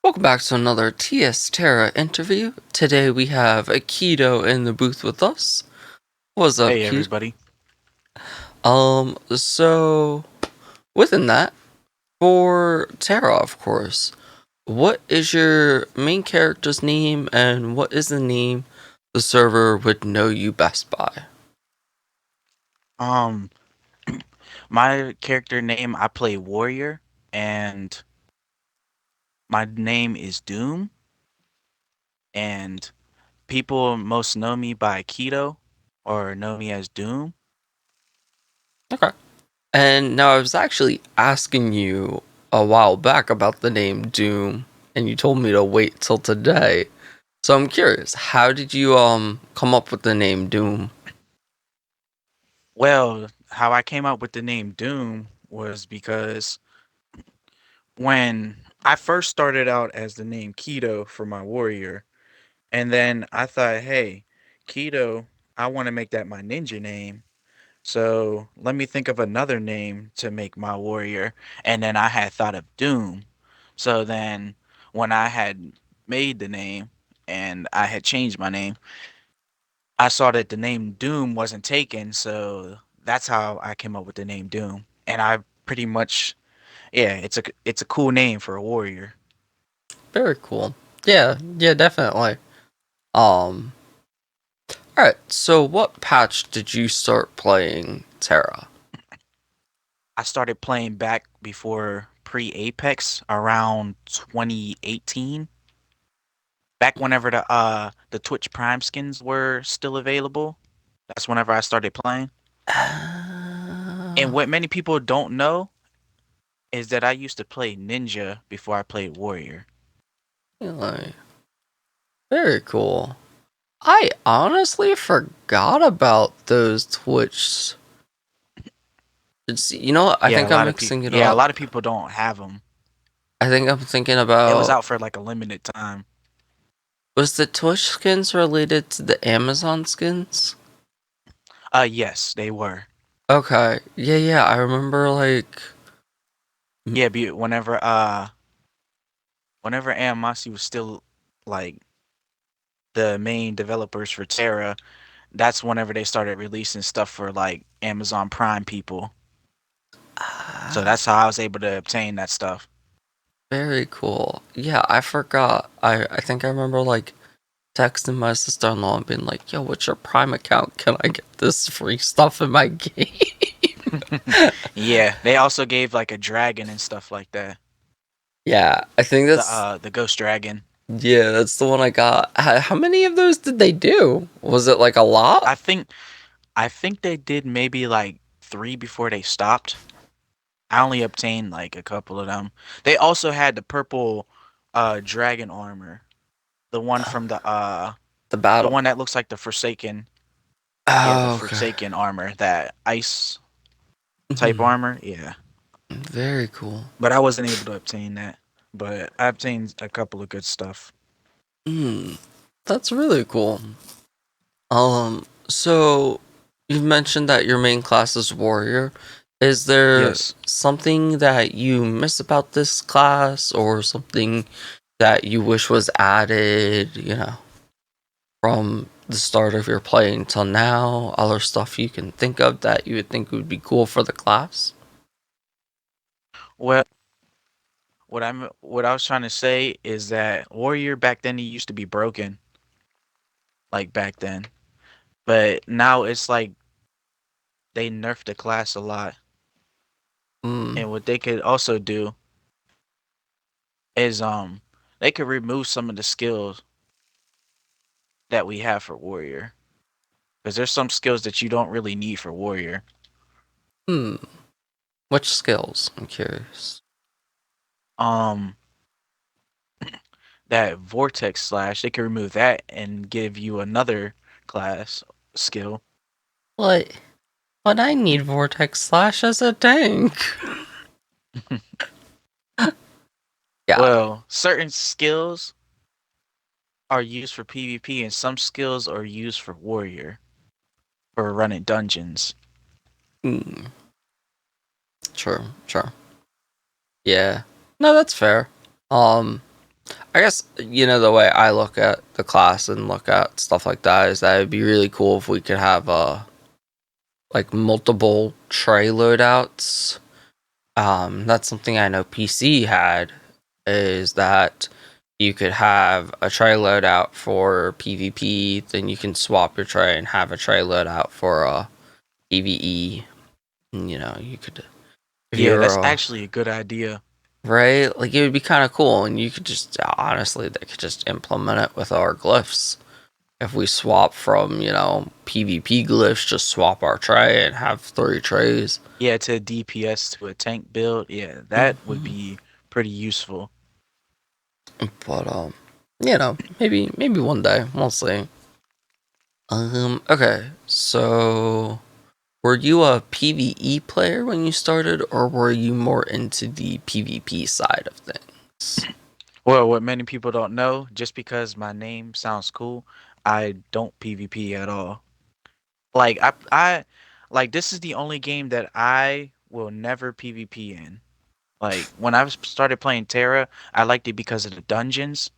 Welcome back to another TSTerra interview. Today we have a Kedo in the booth with us. What's up, Hey Kedo? everybody. So within that, for Tera, of course, what is your main character's name and what is the name the server would know you best by? Um my character name, I play Warrior, and my name is Doom, and people most know me by Keto or know me as Doom. Okay. And now I was actually asking you a while back about the name Doom, and you told me to wait till today. So I'm curious, how did you come up with the name Doom? Well, how I came up with the name Doom was because when I first started out as the name Keto for my warrior, and then I thought, hey, Keto, I want to make that my ninja name. So let me think of another name to make my warrior. And then I had thought of Doom. So then when I had made the name and I had changed my name, I saw that the name Doom wasn't taken. So that's how I came up with the name Doom. And I pretty much, yeah, it's a cool name for a warrior. Very cool. Yeah, definitely. Um, alright, so what patch did you start playing Terra? I started playing back before pre-Apex around 2018. Back whenever the Twitch Prime skins were still available. That's whenever I started playing. And what many people don't know is that I used to play Ninja before I played Warrior. Really? Very cool. I honestly forgot about those Twitch. You know what? I Yeah, think a I'm lot of people. mixing it Yeah, a up. lot of people don't have them. I think I'm thinking It was about, out for like a limited time. was the Twitch skins related to the Amazon skins? Yes, they were. Okay. Yeah, I remember like Yeah, whenever Animosity was still like the main developers for Terra, that's whenever they started releasing stuff for like Amazon Prime people. So ah, that's how I was able to obtain that stuff. very cool. Yeah, I forgot. I think I remember like texting my sister-in-law and being like, "Yo, what's your Prime account? Can I get this free stuff in my game?" Yeah, they also gave like a dragon and stuff like that. Yeah, I think The that's uh the ghost dragon. yeah, that's the one I got. How many of those did they do? Was it like a lot? I think I think they did maybe like 3 before they stopped. I only obtained like a couple of them. They also had the purple dragon armor. The one from The the battle. one that looks like the Forsaken. Yeah, the Oh, okay. Forsaken armor, that ice type Mhm. armor. Yeah. Very cool. But I wasn't able to obtain that. But I obtained a couple of good stuff. Mm, that's really cool. So you've mentioned that your main class is warrior. Is there Yes. something that you miss about this class or something that you wish was added, from the start of your playing till now? Other stuff you can think of that you would think would be cool for the class? Well, what I was trying to say is that Warrior back then, he used to be broken, like back then. But now it's like they nerfed the class a lot. Mm, And what they could also do is they could remove some of the skills that we have for Warrior. Because there's some skills that you don't really need for Warrior. hmm. Which skills? I'm curious. Um that Vortex Slash, they could remove that and give you another class skill. What? What I need Vortex Slash as a tank. Yeah. Well, certain skills are used for PvP and some skills are used for Warrior for running dungeons. Hmm. True. Yeah. No, that's fair. Um. I guess the way I look at the class and look at stuff like that is that it'd be really cool if we could have like multiple tray loadouts. That's something I know PC had, is that you could have a tray loadout for PvP, then you can swap your tray and have a tray loadout for PvE. And, you could, if Yeah, you're that's actually a good idea. right, like it would be kind of cool, and you could just honestly, they could just implement it with our glyphs. If we swap from PvP glyphs, just swap our tray and have 3 trays. Yeah, to DPS to a tank build. Yeah, that would Hmm. be pretty useful. But maybe one day we'll see. Okay, so were you a PvE player when you started, or were you more into the PvP side of things? Well, what many people don't know, just because my name sounds cool, I don't PvP at all. Like like this is the only game that I will never PvP in. Like when I started playing Terra, I liked it because of the dungeons,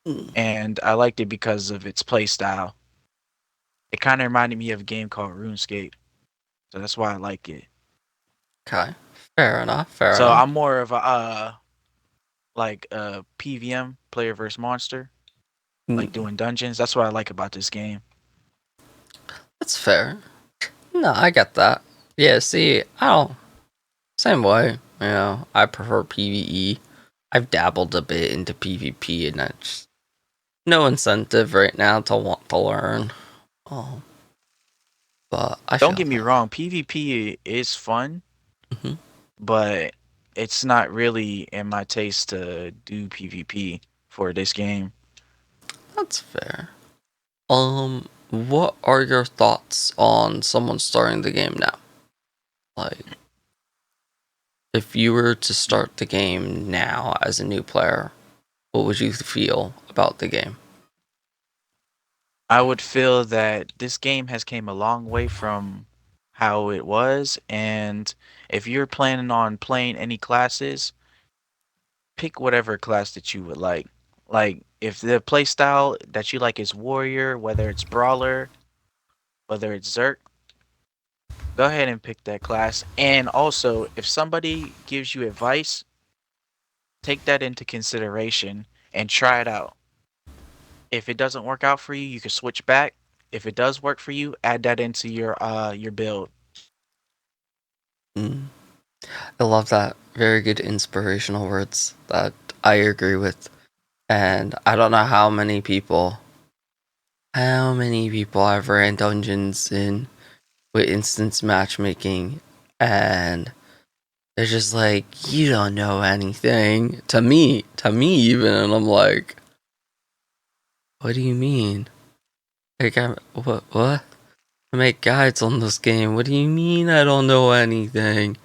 Mm, and I liked it because of its play style. It kind of reminded me of a game called RuneScape, so that's why I like it. okay, fair enough. Fair So enough. I'm more of a like a PVM, player versus monster, like Mm, doing dungeons. That's what I like about this game. that's fair. No, I get that. Yeah, see, I don't. Same way. I prefer PvE. I've dabbled a bit into PvP, and that's no incentive right now to want to learn. Oh, but I Don't feel get me that. wrong, PvP is fun, Hmm. but it's not really in my taste to do PvP for this game. That's fair. What are your thoughts on someone starting the game now? Like, if you were to start the game now as a new player, what would you feel about the game? I would feel that this game has came a long way from how it was, and if you're planning on playing any classes, pick whatever class that you would like. Like if the play style that you like is warrior, whether it's brawler, whether it's Zerk, go ahead and pick that class. And also, if somebody gives you advice, take that into consideration and try it out. If it doesn't work out for you, you can switch back. If it does work for you, add that into your build. Mm, I love that. Very good inspirational words that I agree with. And I don't know how many people I've ran dungeons in with instance matchmaking, and they're just like, you don't know anything. To me even, and I'm like, what do you mean? Like, what? I make guides on this game. What do you mean I don't know anything?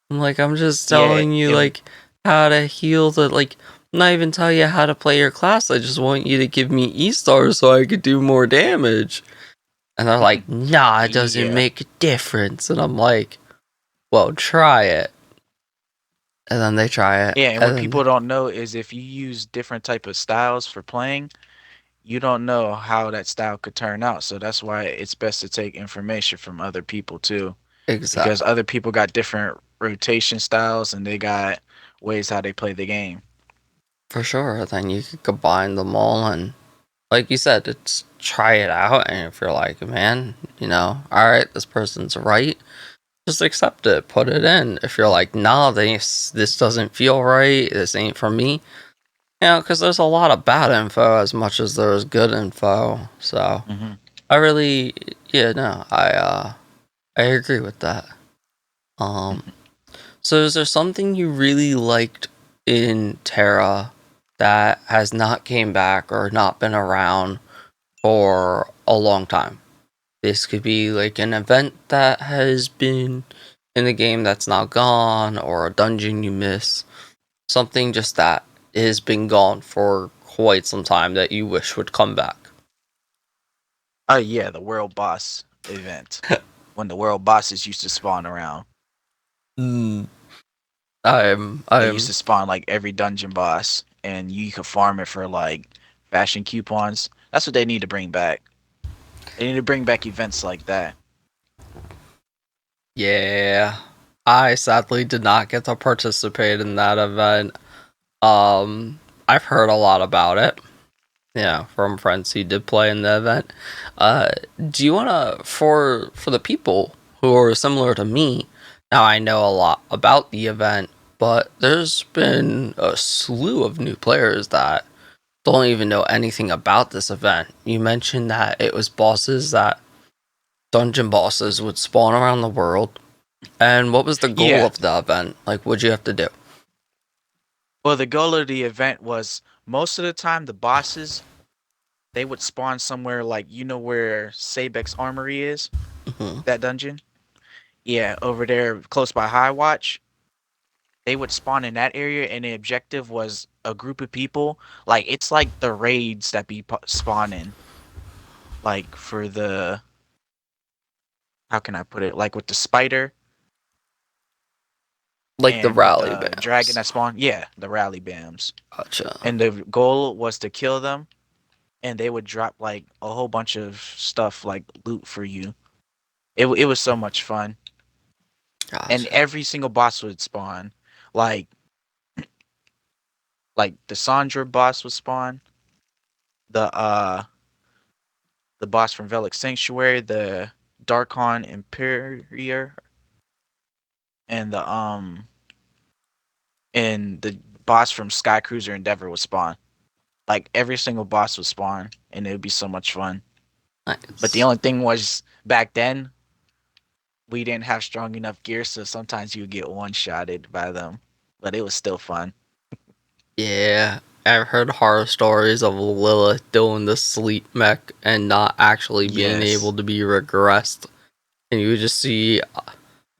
I'm like, I'm just Yeah, telling you, and like, how to heal the, like, I'm not even telling you how to play your class. I just want you to give me E-stars so I could do more damage. And they're like, nah, it doesn't yeah. make a difference. And I'm like, well, try it. And then they try it. Yeah, and what And then, people don't know is if you use different type of styles for playing, you don't know how that style could turn out. So that's why it's best to take information from other people too, because exactly. other people got different rotation styles and they got ways how they play the game. For sure. Then you could combine them all. And like you said, it's try it out. And if you're like, man, alright, this person's right, just accept it, put it in. If you're like, nah, this doesn't feel right, this ain't for me, because there's a lot of bad info as much as there is good info. So Hmm. I really, yeah, no, I agree with that. Um, so is there something you really liked in Terra that has not came back or not been around for a long time? This could be like an event that has been in the game that's now gone, or a dungeon you miss. Something just that has been gone for quite some time that you wish would come back. Oh yeah, the world boss event when the world bosses used to spawn around. Mm, I'm They used I'm to spawn like every dungeon boss, and you could farm it for like fashion coupons. That's what they need to bring back. They need to bring back events like that. Yeah. I sadly did not get to participate in that event. Um, I've heard a lot about it. Yeah, from friends who did play in the event. Uh, do you wanna for the people who are similar to me? Now I know a lot about the event, but there's been a slew of new players that don't even know anything about this event. You mentioned that it was bosses that dungeon bosses would spawn around the world. And what was the goal Yeah. of the event? Like, what'd you have to do? Well, the goal of the event was most of the time the bosses they would spawn somewhere like you know where Sabek's armory is, Hmm. that dungeon. Yeah, over there close by High Watch. They would spawn in that area, and the objective was a group of people. Like it's like the raids that be spawning. Like for the how can I put it? Like with the spider Like the and with rally the dragon bands. that spawn. Yeah, the rally bams. Gotcha. And the goal was to kill them, and they would drop like a whole bunch of stuff like loot for you. It was so much fun, and Gotcha. every single boss would spawn. Like like the Sandra boss would spawn. The boss from Velic Sanctuary, the Darkon Imperior, and the boss from Sky Cruiser Endeavor would spawn. Like every single boss would spawn, and it would be so much fun. But the Nice. only thing was back then we didn't have strong enough gear, so sometimes you would get one shotted by them. But it was still fun. Yeah. I've heard horror stories of Lilith doing the sleep mech and not actually being able Yes. to be regressed. And you would just see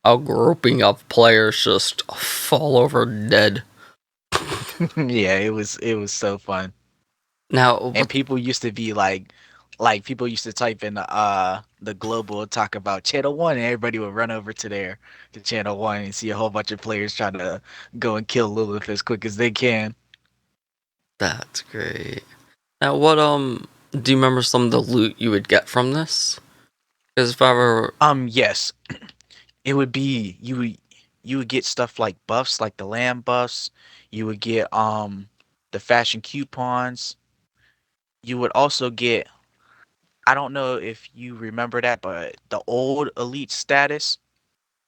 a grouping of players just fall over dead. Yeah, it was so fun. Now, And what people used to be like people used to type in the global talk about channel one and everybody would run over to there to channel one and see a whole bunch of players trying to go and kill Lilith as quick as they can. that's great. Now, what do you remember some of the loot you would get from this? Because if I ever Yes. It would be you would get stuff like buffs like the lamb buffs, you would get the fashion coupons, you would also get I don't know if you remember that, but the old elite status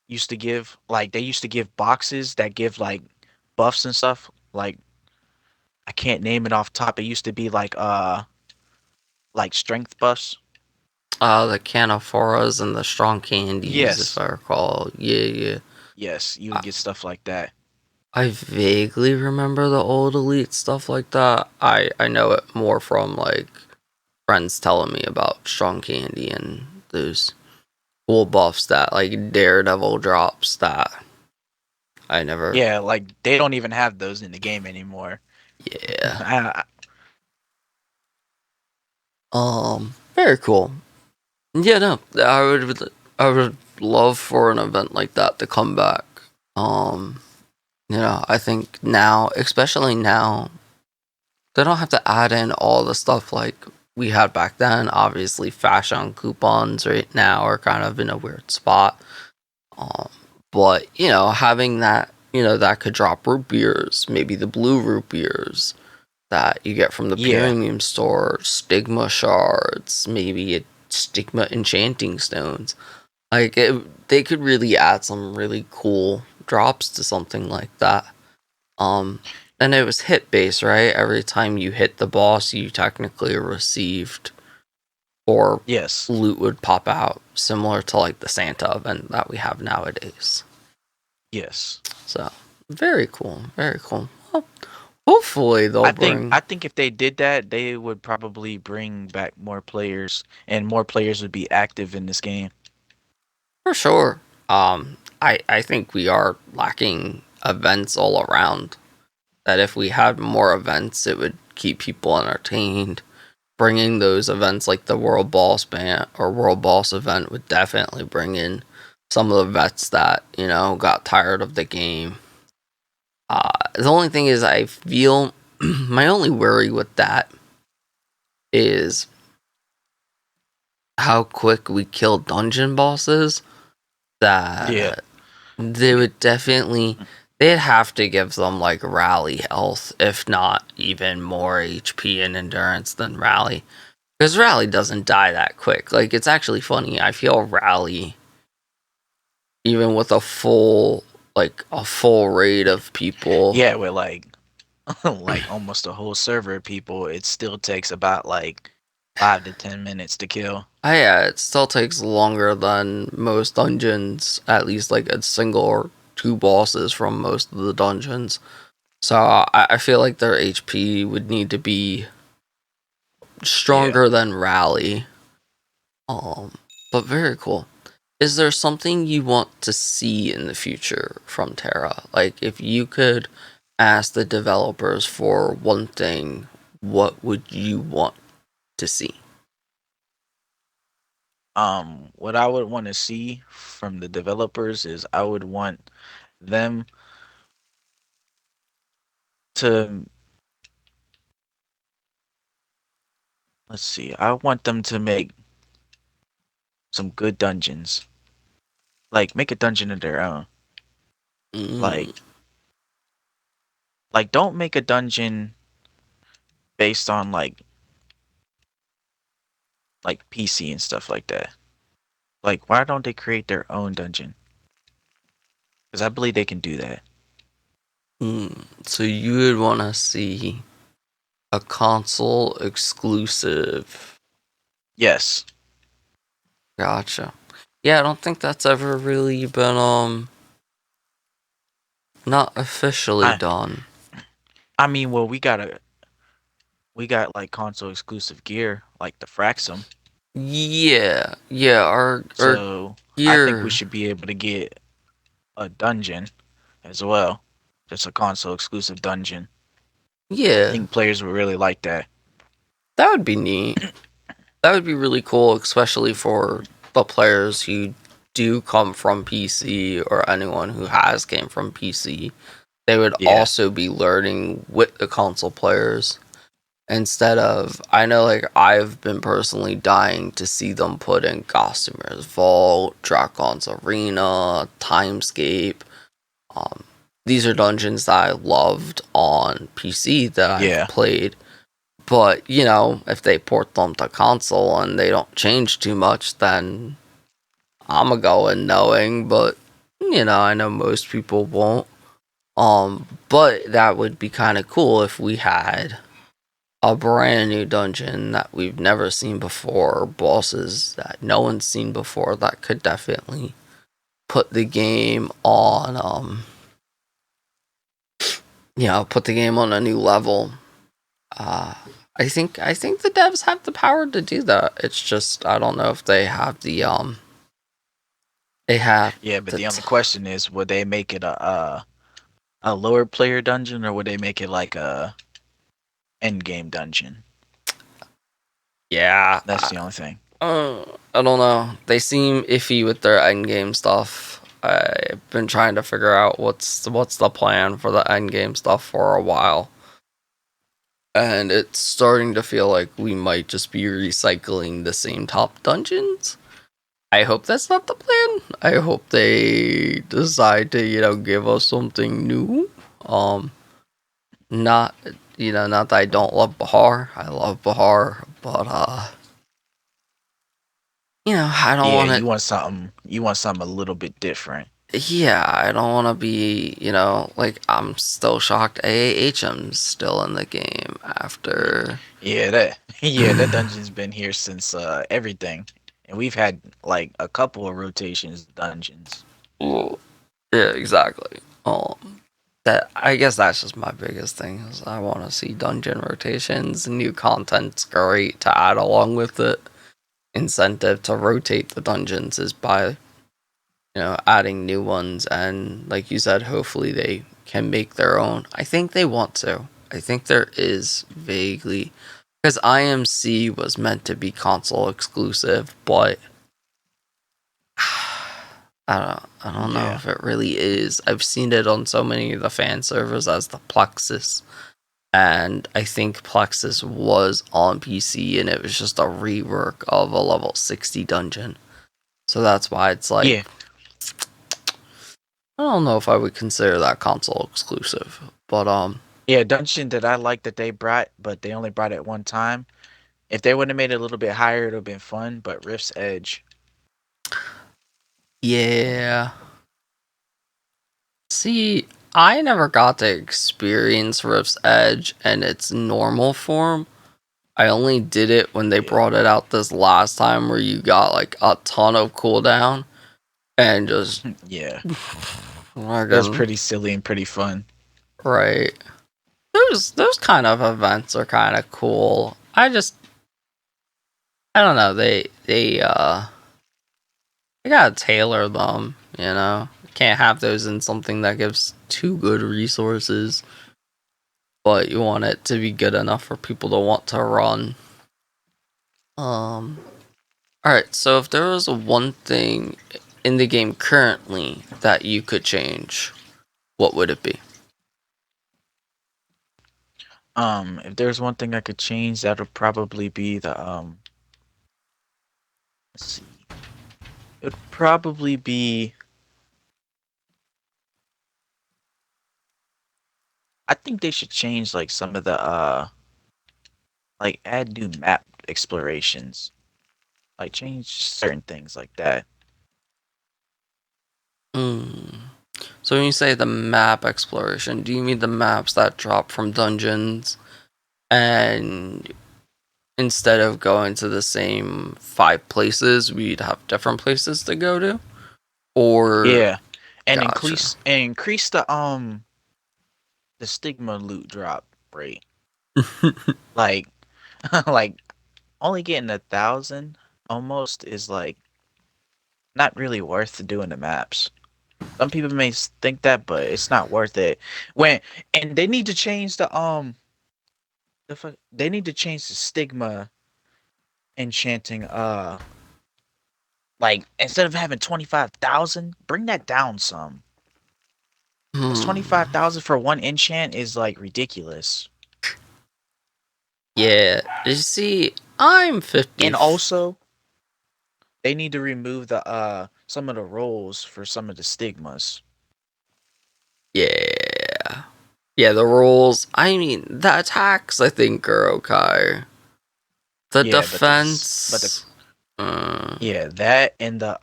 used to give like they used to give boxes that give like buffs and stuff. Like I can't name it off top. It used to be like strength buffs. the canophoras and the strong candies, if Yes. I recall. Yeah, yeah. Yes, you I, would get stuff like that. I vaguely remember the old elite stuff like that. I know it more from like friends telling me about strong candy and those cool buffs that like Daredevil drops that I never. Yeah, like they don't even have those in the game anymore. Yeah. I, Very cool. Yeah, no, I would love for an event like that to come back. Um, I think now, especially now, they don't have to add in all the stuff like we had back then. Obviously, fashion coupons right now are kind of in a weird spot. Um, but having that, that could drop root beers, maybe the blue root beers that you get from the yeah. premium store, stigma shards, maybe a stigma enchanting stones. Like they could really add some really cool drops to something like that. Um, and it was hit based, right? Every time you hit the boss, you technically received or Yes. loot would pop out, similar to like the Santa event that we have nowadays. Yes. So very cool, very cool. Well, hopefully they'll I think bring I think if they did that, they would probably bring back more players and more players would be active in this game. for sure. I think we are lacking events all around. That if we had more events, it would keep people entertained. Bringing those events like the World Boss Band or World Boss event would definitely bring in some of the vets that got tired of the game. The only thing is, I feel my only worry with that is how quick we kill dungeon bosses. Yeah. That they Yeah. would definitely, they'd have to give them like rally health, if not even more HP and endurance than rally. Because rally doesn't die that quick. Like, it's actually funny. I feel rally, even with a full raid of people. Yeah, with like like almost a whole server of people, it still takes about like 5 to 10 minutes to kill. Yeah, it still takes longer than most dungeons, at least like a single or two bosses from most of the dungeons. So I feel like their HP would need to be Yeah. stronger than rally. Um, but very cool. Is there something you want to see in the future from Terra? Like, if you could ask the developers for one thing, what would you want to see? What I would want to see from the developers is I would want them to, let's see, I want them to make some good dungeons. Like make a dungeon of their own. Mm, Like don't make a dungeon based on like PC and stuff like that. Like why don't they create their own dungeon? Cuz I believe they can do that. so you would want to see a console exclusive. Yes. Gotcha. Yeah, I don't think that's ever really been not officially I done. I mean, well, we got like console exclusive gear like the Fraxum. Yeah, yeah, our So, I think we gear. should be able to get a dungeon as well. Just a console exclusive dungeon. I Yeah, think players would really like that. that would be neat. That would be really cool, especially for the players who do come from PC or anyone who has came from PC. They would Yeah. also be learning with the console players instead of, I know, like, I've been personally dying to see them put in Gossamer's Vault, Dragon's Arena, Timescape. Um, these are dungeons that I loved on PC that I've Yeah. played. But, you know, if they port them to console and they don't change too much, then I'm going to go in knowing. But, you know, I know most people won't. But that would be kind of cool if we had a brand new dungeon that we've never seen before, bosses that no one's seen before, that could definitely put the game on, put the game on a new level. Uh, I think the devs have the power to do that. It's just I don't know if they have they have Yeah, but the the only question is would they make it a lower player dungeon or would they make it like a end game dungeon? yeah. That's the only thing. I don't know. They seem iffy with their end game stuff. I've been trying to figure out what's the plan for the end game stuff for a while. And it's starting to feel like we might just be recycling the same top dungeons. I hope that's not the plan. I hope they decide to, give us something new. Um, not, not that I don't love Bahar. I love Bahar, but I don't Yeah, want to. you want something a little bit different. Yeah, I don't want to be, like, I'm still shocked AAHM's still in the game after. Yeah, that yeah, that dungeon's been here since everything. And we've had like a couple of rotations dungeons. Well, yeah, exactly. That I guess that's just my biggest thing is I want to see dungeon rotations, new content's great to add along with it. Incentive to rotate the dungeons is by adding new ones, and like you said, hopefully they can make their own. I think they want to. I think there is vaguely, because IMC was meant to be console exclusive, but I don't know Yeah. if it really is. I've seen it on so many of the fan servers as the Plexus, and I think Plexus was on PC, and it was just a rework of a level 60 dungeon. So that's why it's like, Yeah, I don't know if I would consider that console exclusive, but yeah, dungeon that I like that they brought, but they only brought it one time. If they would have made it a little bit higher, it would have been fun. But Rift's Edge, yeah. See, I never got to experience Rift's Edge and its normal form. I only did it when they yeah, brought it out this last time where you got like a ton of cooldown and just yeah, it was fucking pretty silly and pretty fun. right. Those kind of events are kind of cool. I don't know, they gotta tailor them, you know. Can't have those in something that gives too good resources, but you want it to be good enough for people to want to run. Um Alright, so if there was one thing in the game currently that you could change, what would it be? If there's one thing I could change, that would probably be the let's see, it would probably be. I think they should change like some of the like add new map explorations, like change certain things like that. Hmm. So when you say the map exploration, do you mean the maps that drop from dungeons and instead of going to the same 5 places, we'd have different places to go to? Or Yeah, and gotcha. increase the stigma loot drop rate. Like like only getting 1,000 almost is like not really worth doing the maps. Some people may think that, but it's not worth it. When and they need to change they need to change the stigma enchanting like instead of having 25,000, bring that down some. Cause Hmm. 25,000 for one enchant is like ridiculous. Yeah. You see, I'm 50. And also, they need to remove the some of the roles for some of the stigmas. Yeah. Yeah, the rules. I mean, the attacks I think are okay. The Yeah, but the defense. Uh, yeah, that and the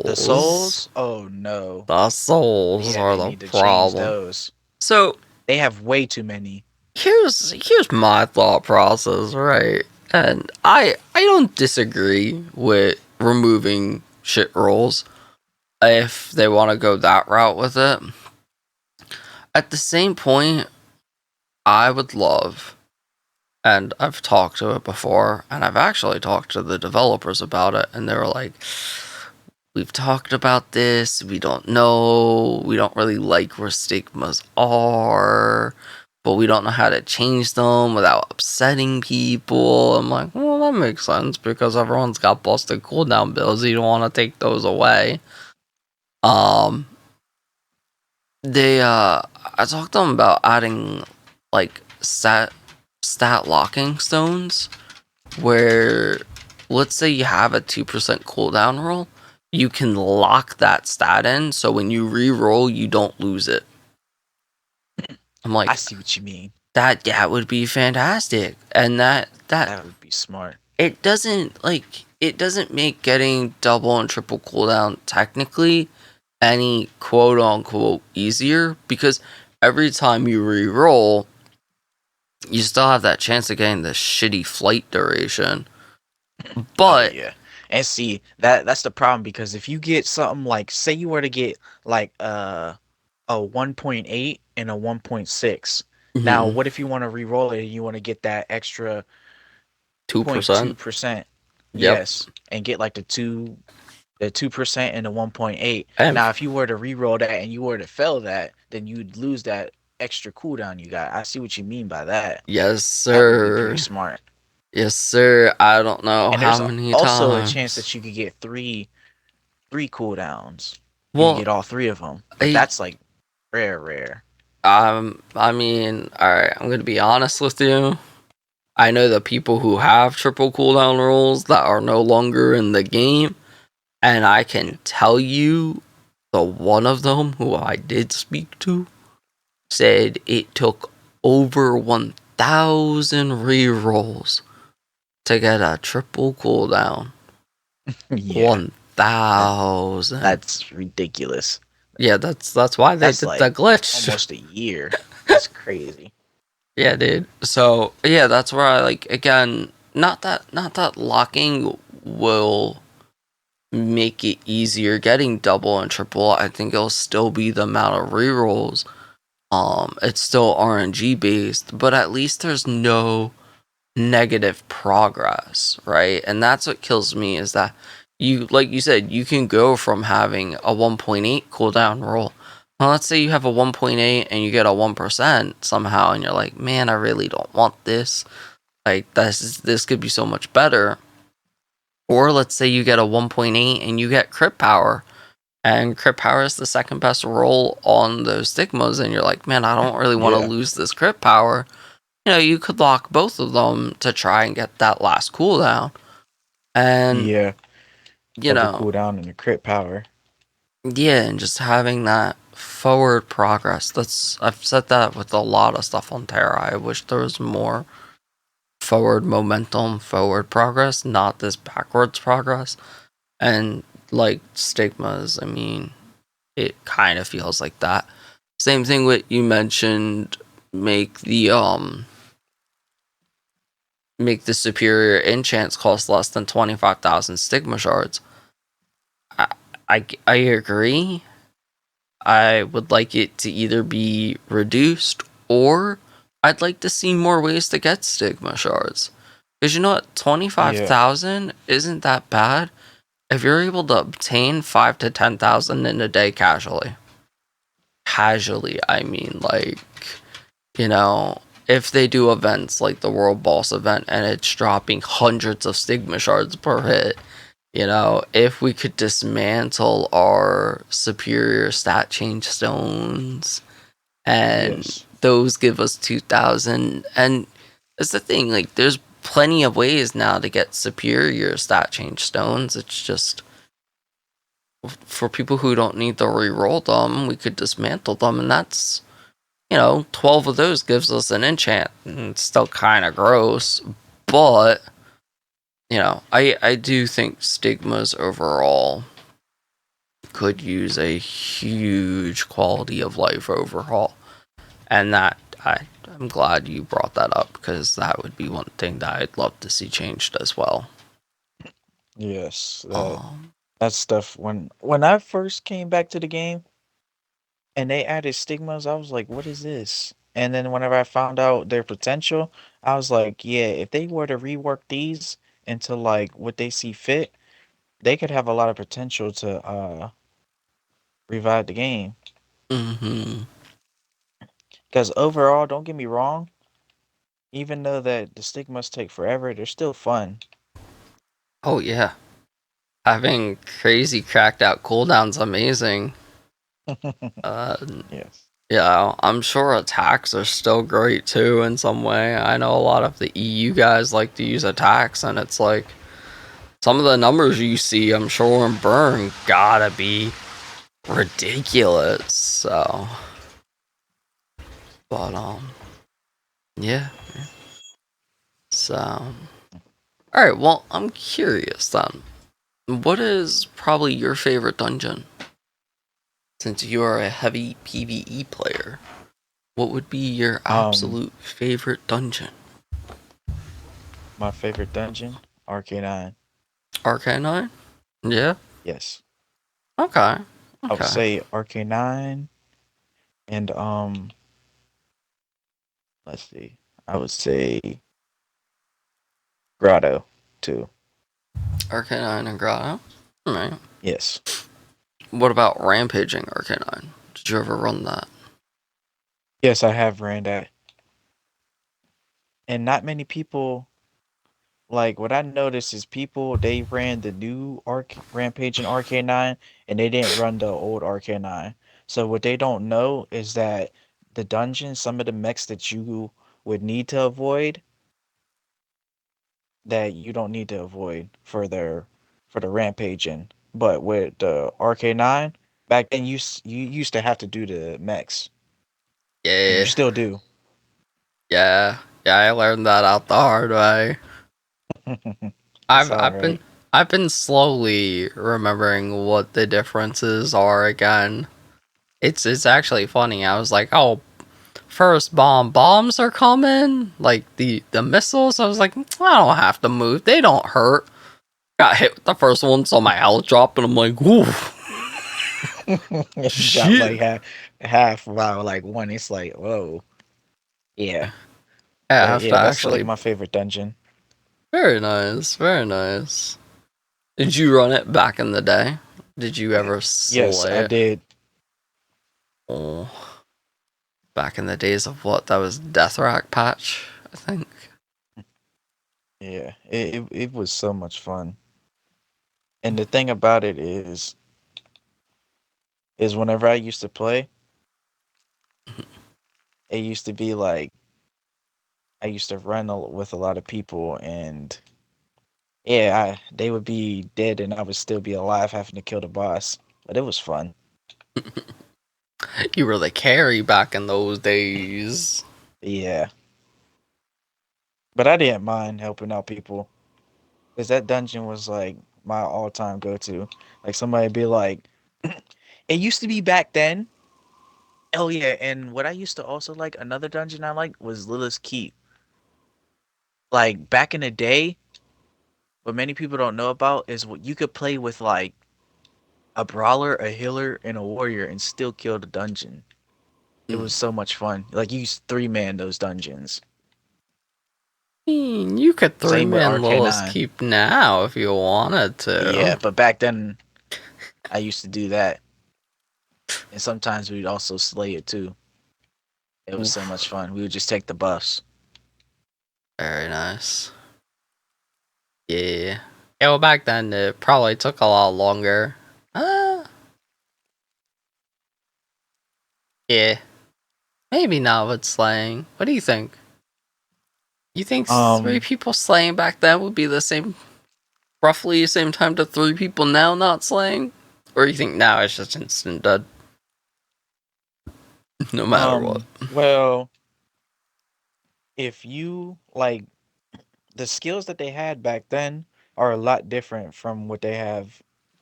the souls. souls. Oh no. The souls Yeah, are they the need to change problem. those. So They have way too many. here's my thought process, right? And I don't disagree with removing shit rolls if they want to go that route with it. At the same point, I would love, and I've talked to it before, and I've actually talked to the developers about it, and they were like, we've talked about this, we don't know, we don't really like where stigmas are, but we don't know how to change them without upsetting people. I'm like, well, that makes sense because everyone's got busted cooldown bills, you don't want to take those away. Um, I talked to them about adding, like, stat locking stones where, let's say you have a 2% cooldown roll, you can lock that stat in so when you re-roll you don't lose it. I'm I like, see what you mean. that would be fantastic. And that That would be smart. it doesn't make getting double and triple cooldown technically any quote unquote easier because every time you re-roll you still have that chance of getting the shitty flight duration. Oh But yeah. And see, that's the problem because if you get something like say you were to get like a 1.8 and a 1.6. Now, mhm, what if you want to re-roll it and you want to get that extra 2%. 0.2%? Yep. Yes, and get like the 2% and the 1.8. And Now, if you were to re-roll that and you were to fail that, then you'd lose that extra cooldown you got. I see what you mean by that. yes, That would be pretty sir. smart. Yes, sir. I don't know And how there's many also a chance times. that you could get three cooldowns. You could Well, get all three of them, but I that's like rare. I mean, alright, I'm gonna be honest with you. I know the people who have triple cooldown rolls that are no longer in the game, and I Yeah. can tell you the one of them who I did speak to said it took over 1,000 rerolls to get a triple cooldown. Yeah. That 1,000. that's ridiculous. Yeah, that's why they That's did the like glitch. almost a year. That's crazy. Yeah, dude. So yeah, that's where I like again. Not that locking will make it easier getting double and triple. I think it'll still be the amount of rerolls. It's still RNG based, but at least there's no negative progress, right? And that's what kills me is that you, like you said, you can go from having a 1.8 cooldown roll. Well, let's say you have a 1.8 and you get a 1% somehow, and you're like, man, I really don't want this. Like, this could be so much better. Or let's say you get a 1.8 and you get crit power, and crit power is the second best roll on those stigmas, and you're like, man, I don't really want to Yeah. lose this crit power. You could lock both of them to try and get that last cooldown. And, Yeah. you Double know, cooldown and the crit power. yeah, and just having that forward progress. I've said that with a lot of stuff on Terra. I wish there was more forward momentum, forward progress, not this backwards progress. And like stigmas, I mean, it kind of feels like that. Same thing with you mentioned make the make the superior enchants cost less than 25,000 stigma shards. I, I agree. I would like it to either be reduced or I'd like to see more ways to get stigma shards. Because you know what? Yeah. 25,000 isn't that bad if you're able to obtain 5 to 10,000 in a day casually. Casually, I mean, like, you know, if they do events like the World Boss event and it's dropping hundreds of stigma shards per hit, if we could dismantle our superior stat change stones and Yes. those give us 2,000. And that's the thing, like, there's plenty of ways now to get superior stat change stones. It's just for people who don't need to re-roll them, we could dismantle them, and that's 12 of those gives us an enchant. It's still kind of gross, but I do think stigmas overall could use a huge quality of life overhaul, and that I'm glad you brought that up because that would be one thing that I'd love to see changed as well. Yes. Um, That stuff when I first came back to the game and they added stigmas, I was like, what is this? And then whenever I found out their potential, I was like, yeah, if they were to rework these into like what they see fit, they could have a lot of potential to revive the game. hmm Because overall, don't get me wrong, even though that the stigmas take forever, they're still fun. Oh yeah, having crazy cracked out cooldowns amazing. Uh, Yes. Yeah, I'm sure attacks are still great too in some way. I know a lot of the EU guys like to use attacks, and it's like some of the numbers you see, I'm sure in Burn gotta be ridiculous. So, but yeah. So, all right. Well, I'm curious then. What is probably your favorite dungeon? Since you are a heavy PVE player, what would be your Um, absolute favorite dungeon? my favorite dungeon, Arcanine. Arcanine? Yeah. Yes. Okay. I would Okay. say Arcanine and let's see. I would say Grotto too. Arcanine and Grotto. Alright. Yes. What about Rampaging Arcanine? Did you ever run that? Yes, I have ran that. And not many people like what I noticed is people they ran the new Arc Rampage and Arcanine and they didn't run the old Arcanine. So what they don't know is that the dungeons, some of the mechs that you would need to avoid that you don't need to avoid for the rampaging. But with the RK9, back then you used to have to do the mechs, and you Yeah, still do. yeah, yeah. I learned that out the hard way. It's I've all I've been right. I've been slowly remembering what the differences are again. It's actually funny. I was like, oh, first bombs are coming, like the missiles. I was like, I don't have to move. They don't hurt. Got hit with the first one, saw my health drop, and I'm like, ooh, You drop shit. like half while like one. It's like whoa, yeah. I But have to yeah, that's like actually. my favorite dungeon. Very nice, very nice. Did you run it back in the day? Did you ever Yes, slay I it? did. Oh, back in the days of what? That was Death Rack patch, I think. Yeah, it was so much fun. And the thing about it is whenever I used to play, it used to be like I used to run with a lot of people, and yeah, they would be dead, and I would still be alive, having to kill the boss. But it was fun. You were the carry back in those days. Yeah, but I didn't mind helping out people because that dungeon was like my all-time go-to. Like somebody be like, it used to be back then. Oh yeah, and what I used to also like, another dungeon I liked was Lilith's Keep. Like back in the day, what many people don't know about is what you could play with like a brawler, a healer, and a warrior and still kill the dungeon. It Mm. was so much fun. Like you used three man those dungeons. You could three Same with man Lil's RK9. keep now if you wanted Yeah, to. but back then I used to do that. And sometimes we'd also slay it too. It was so much Oof, fun. We would just take the buffs. very nice. Yeah. Yeah, well, back then it probably took a lot longer. Uh, yeah. Maybe not with slaying. What do you think? You think three Um people slaying back then would be the same, roughly the same time to three people now not slaying? Or you think now it's just instant dead, no matter what? well, if you like the skills that they had back then are a lot different from what they have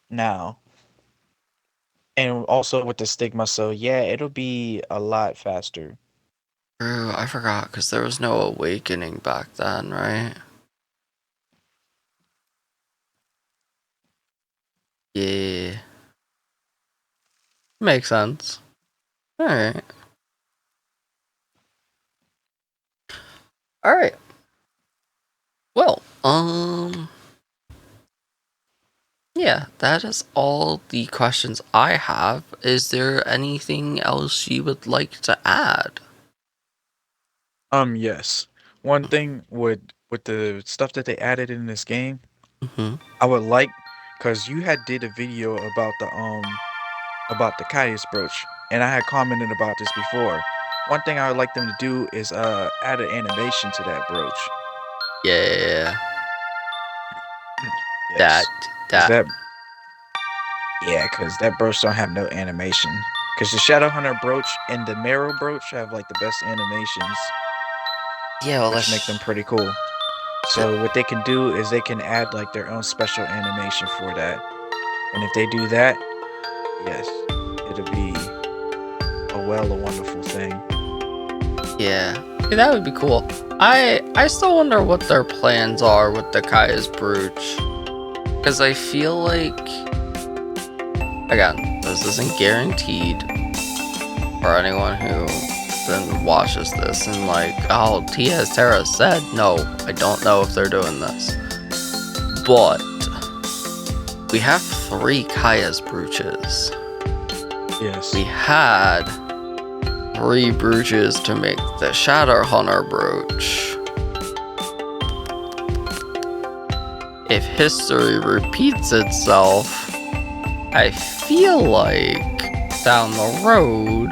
now. And also with the stigma, so yeah, it'll be a lot faster. True, I forgot because there was no awakening back then, right? Yeah, makes sense. All right, all right. Well, yeah, that is all the questions I have. Is there anything else you would like to add? Yes. One thing with the stuff that they added in this game, Mm-hmm. I would like, cause you had did a video about the Caius brooch, and I had commented about this before. One thing I would like them to do is add an animation to that brooch. Yeah, Yes, that cause that cause that brooch don't have no animation. Cause the Shadowhunter brooch and the Marrow brooch have like the best animations, yeah. Well, which make them pretty cool. th- So what they can do is they can add like their own special animation for that. And if they do that, yes, it'll be a wonderful thing. yeah, that would be cool. I still wonder what their plans are with the Kaya's brooch, because I feel like, again, this isn't guaranteed for anyone who then watches this and like, oh, TSTerra said no. I don't know if they're doing this, but we have three Kaya's brooches. Yes. We had three brooches to make the Shadowhunter brooch. If history repeats itself, I feel like down the road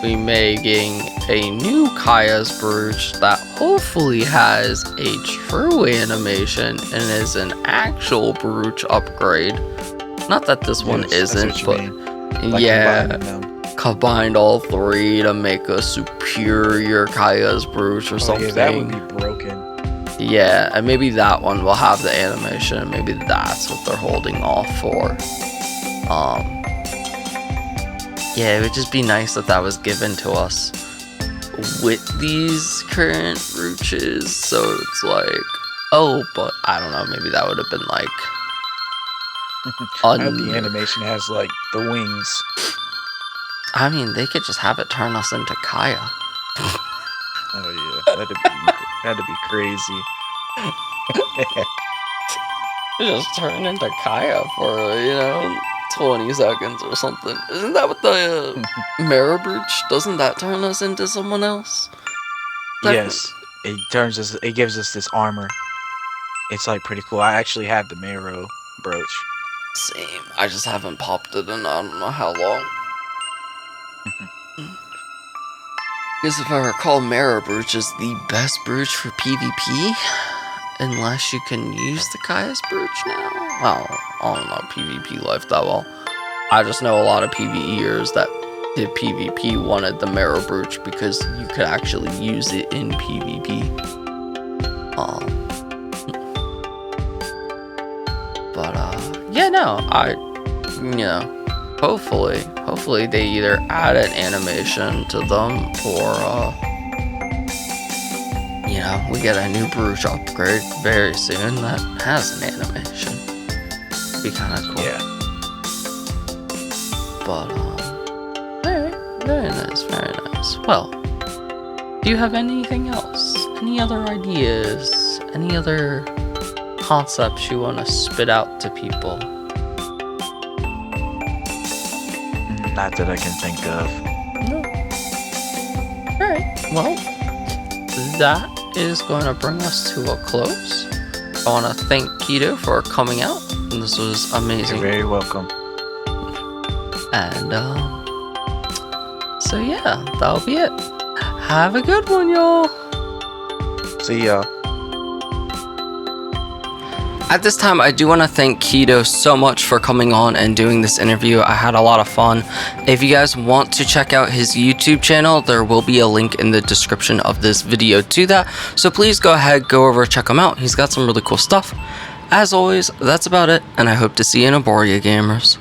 be making a new Kaya's Brooch that hopefully has a true animation and is an actual Brooch upgrade. Not that this one isn't, but like yeah, combined all three to make a superior Kaya's Brooch or something. Yeah, that would be broken. Yeah, and maybe that one will have the animation. Maybe that's what they're holding off for. Yeah, it would just be nice that that was given to us with these current Brooches. So it's like, oh, but I don't know. Maybe that would have been like. I hope the animation has like the wings. I mean, they could just have it turn us into Kaya. Oh yeah, that'd be crazy. Just turn into Kaya for 20 seconds or something. Isn't that what the Mirror Brooch? Doesn't that turn us into someone else? Yes, it gives us this armor. It's like pretty cool. I actually have the Marrow brooch. Same. I just haven't popped it in I don't know how long. Because if I recall, Mirror Brooch is the best brooch for PvP. Unless you can use the Kaya's Brooch now. I don't know PvP life that well. I just know a lot of PvEers that did PvP wanted the Mirror Brooch because you could actually use it in PvP. Yeah, no, hopefully they either add an animation to them or, we get a new Brooch upgrade very soon that has an animation. It'd be kind of cool. Yeah. But, alright, very nice, very nice. Well, do you have anything else? Any other ideas? Any other concepts you want to spit out to people? Not that I can think of. No. Alright, well, that is going to bring us to a close. I want to thank Kedo for coming out. This was amazing. You're very welcome. And, so yeah, that'll be it. Have a good one, y'all. See ya. At this time, I do want to thank Kedo so much for coming on and doing this interview. I had a lot of fun. If you guys want to check out his YouTube channel, there will be a link in the description of this video to that. So please go ahead, go over, check him out. He's got some really cool stuff. As always, that's about it, and I hope to see you in Aboria, gamers.